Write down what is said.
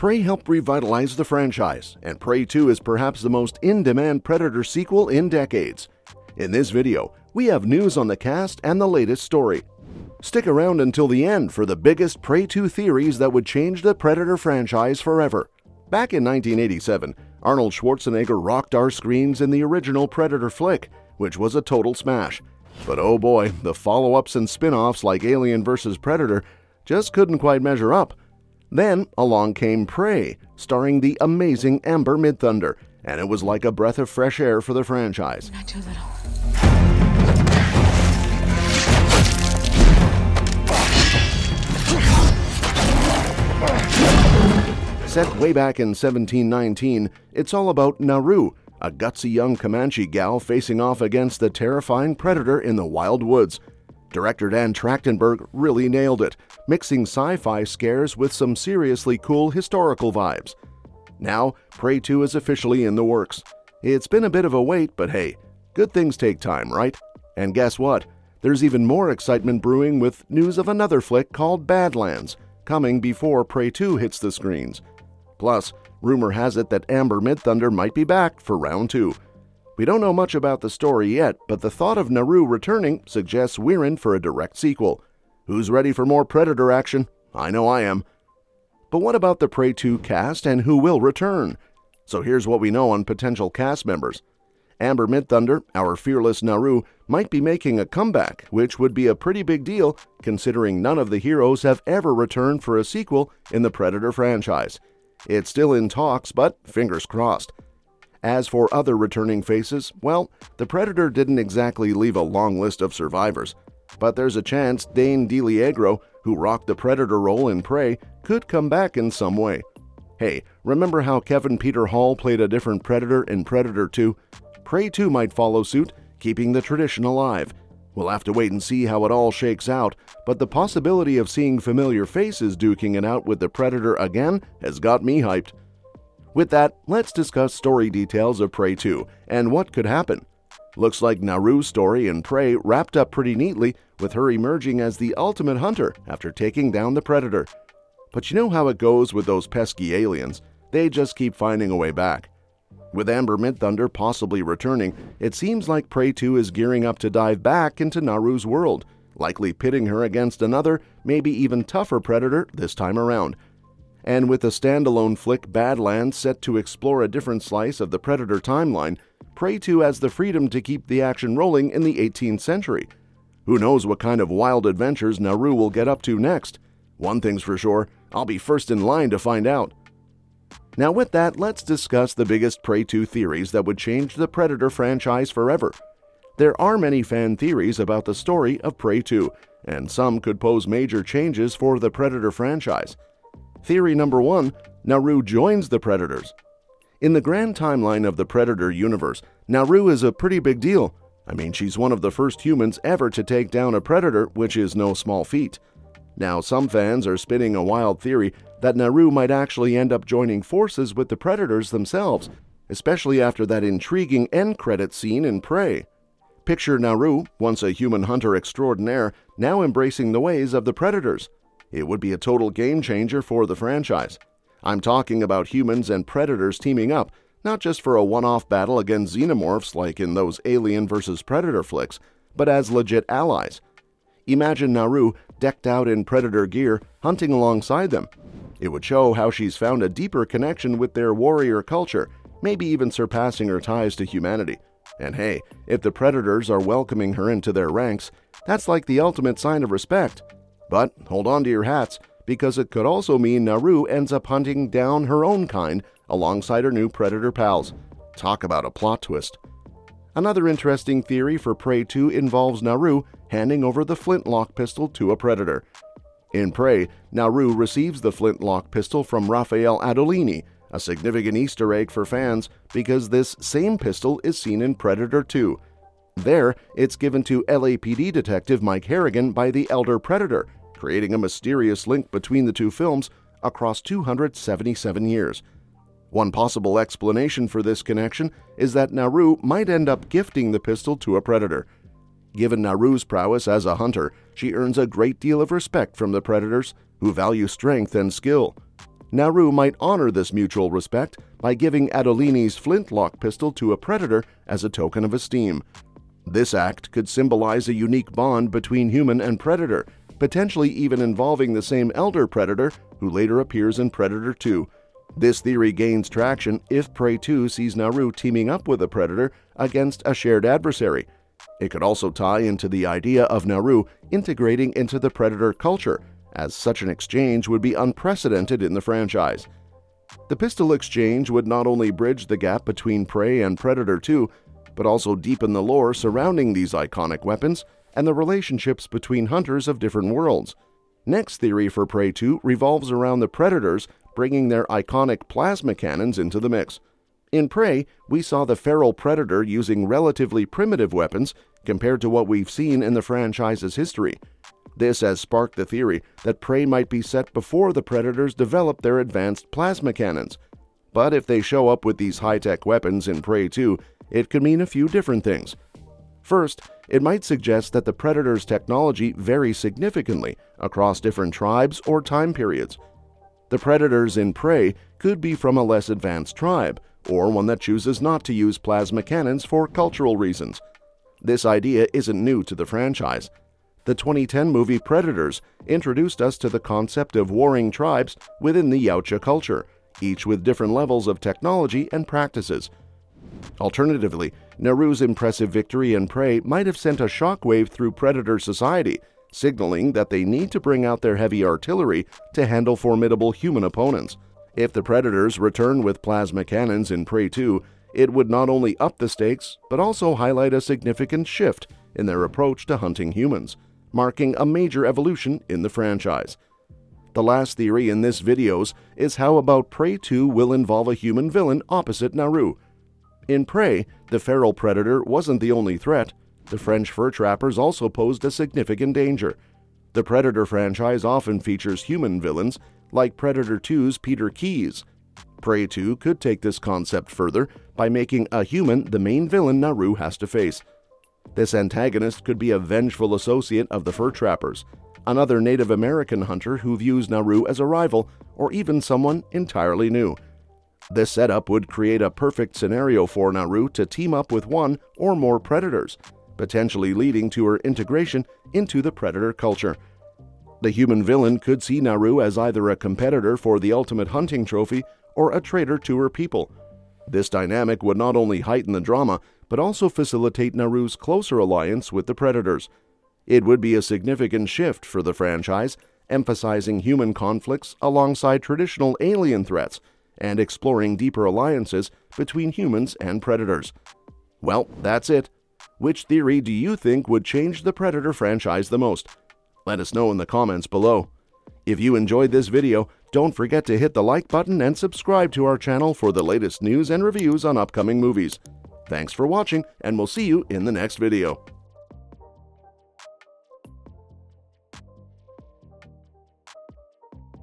Prey helped revitalize the franchise, and Prey 2 is perhaps the most in-demand Predator sequel in decades. In this video, we have news on the cast and the latest story. Stick around until the end for the biggest Prey 2 theories that would change the Predator franchise forever. Back in 1987, Arnold Schwarzenegger rocked our screens in the original Predator flick, which was a total smash. But oh boy, the follow-ups and spin-offs like Alien vs. Predator just couldn't quite measure up. Then along came Prey, starring the amazing Amber Midthunder, and it was like a breath of fresh air for the franchise. Not too little. Set way back in 1719, it's all about Naru, a gutsy young Comanche gal facing off against the terrifying predator in the wild woods. Director Dan Trachtenberg really nailed it, mixing sci-fi scares with some seriously cool historical vibes. Now, Prey 2 is officially in the works. It's been a bit of a wait, but hey, good things take time, right? And guess what? There's even more excitement brewing with news of another flick called Badlands, coming before Prey 2 hits the screens. Plus, rumor has it that Amber Midthunder might be back for round 2. We don't know much about the story yet, but the thought of Naru returning suggests we're in for a direct sequel. Who's ready for more Predator action? I know I am. But what about the Prey 2 cast and who will return? So here's what we know on potential cast members. Amber Midthunder, our fearless Naru, might be making a comeback, which would be a pretty big deal considering none of the heroes have ever returned for a sequel in the Predator franchise. It's still in talks, but fingers crossed. As for other returning faces, well, the Predator didn't exactly leave a long list of survivors. But there's a chance Dane DeLiegro, who rocked the Predator role in Prey, could come back in some way. Hey, remember how Kevin Peter Hall played a different Predator in Predator 2? Prey 2 might follow suit, keeping the tradition alive. We'll have to wait and see how it all shakes out, but the possibility of seeing familiar faces duking it out with the Predator again has got me hyped. With that, let's discuss story details of Prey 2 and what could happen. Looks like Naru's story in Prey wrapped up pretty neatly, with her emerging as the ultimate hunter after taking down the Predator. But you know how it goes with those pesky aliens. They just keep finding a way back. With Amber Midthunder possibly returning, it seems like Prey 2 is gearing up to dive back into Naru's world, likely pitting her against another, maybe even tougher Predator this time around. And with the standalone flick Badlands set to explore a different slice of the Predator timeline, Prey 2 has the freedom to keep the action rolling in the 18th century. Who knows what kind of wild adventures Naru will get up to next? One thing's for sure, I'll be first in line to find out. Now with that, let's discuss the biggest Prey 2 theories that would change the Predator franchise forever. There are many fan theories about the story of Prey 2, and some could pose major changes for the Predator franchise. Theory number 1, Naru joins the Predators. In the grand timeline of the Predator universe, Naru is a pretty big deal. I mean, she's one of the first humans ever to take down a Predator, which is no small feat. Now, some fans are spinning a wild theory that Naru might actually end up joining forces with the Predators themselves, especially after that intriguing end credit scene in Prey. Picture Naru, once a human hunter extraordinaire, now embracing the ways of the Predators. It would be a total game changer for the franchise. I'm talking about humans and Predators teaming up, not just for a one-off battle against xenomorphs like in those Alien vs. Predator flicks, but as legit allies. Imagine Naru decked out in Predator gear, hunting alongside them. It would show how she's found a deeper connection with their warrior culture, maybe even surpassing her ties to humanity. And hey, if the Predators are welcoming her into their ranks, that's like the ultimate sign of respect. But hold on to your hats, because it could also mean Naru ends up hunting down her own kind alongside her new Predator pals. Talk about a plot twist. Another interesting theory for Prey 2 involves Naru handing over the flintlock pistol to a Predator. In Prey, Naru receives the flintlock pistol from Raphael Adolini, a significant Easter egg for fans because this same pistol is seen in Predator 2. There, it's given to LAPD detective Mike Harrigan by the elder Predator, creating a mysterious link between the two films across 277 years. One possible explanation for this connection is that Naru might end up gifting the pistol to a Predator. Given Naru's prowess as a hunter, she earns a great deal of respect from the Predators, who value strength and skill. Nauru might honor this mutual respect by giving Adolini's flintlock pistol to a predator as a token of esteem. This act could symbolize a unique bond between human and predator, potentially even involving the same elder predator who later appears in Predator 2. This theory gains traction if Prey 2 sees Nauru teaming up with a predator against a shared adversary. It could also tie into the idea of Nauru integrating into the predator culture, as such an exchange would be unprecedented in the franchise. The pistol exchange would not only bridge the gap between Prey and Predator 2, but also deepen the lore surrounding these iconic weapons and the relationships between hunters of different worlds. Next theory for Prey 2 revolves around the predators bringing their iconic plasma cannons into the mix. In Prey, we saw the feral predator using relatively primitive weapons compared to what we've seen in the franchise's history. This has sparked the theory that Prey might be set before the predators develop their advanced plasma cannons. But if they show up with these high-tech weapons in Prey 2, it could mean a few different things. First, it might suggest that the predator's technology varies significantly across different tribes or time periods. The predators in Prey could be from a less advanced tribe, or one that chooses not to use plasma cannons for cultural reasons. This idea isn't new to the franchise. The 2010 movie Predators introduced us to the concept of warring tribes within the Yautja culture, each with different levels of technology and practices. Alternatively, Nauru's impressive victory in Prey might have sent a shockwave through Predator society, signaling that they need to bring out their heavy artillery to handle formidable human opponents. If the Predators return with plasma cannons in Prey 2, it would not only up the stakes, but also highlight a significant shift in their approach to hunting humans, marking a major evolution in the franchise. The last theory in this video is how about Prey 2 will involve a human villain opposite Nauru. In Prey, the feral predator wasn't the only threat. The French fur trappers also posed a significant danger. The Predator franchise often features human villains, like Predator 2's Peter Keyes. Prey 2 could take this concept further by making a human the main villain Nauru has to face. This antagonist could be a vengeful associate of the fur trappers, another Native American hunter who views Nauru as a rival, or even someone entirely new. This setup would create a perfect scenario for Nauru to team up with one or more predators, potentially leading to her integration into the predator culture. The human villain could see Nauru as either a competitor for the ultimate hunting trophy or a traitor to her people. This dynamic would not only heighten the drama, but also facilitate Nauru's closer alliance with the predators. It would be a significant shift for the franchise, emphasizing human conflicts alongside traditional alien threats and exploring deeper alliances between humans and predators. Well, that's it. Which theory do you think would change the Predator franchise the most? Let us know in the comments below. If you enjoyed this video, don't forget to hit the like button and subscribe to our channel for the latest news and reviews on upcoming movies. Thanks for watching, and we'll see you in the next video.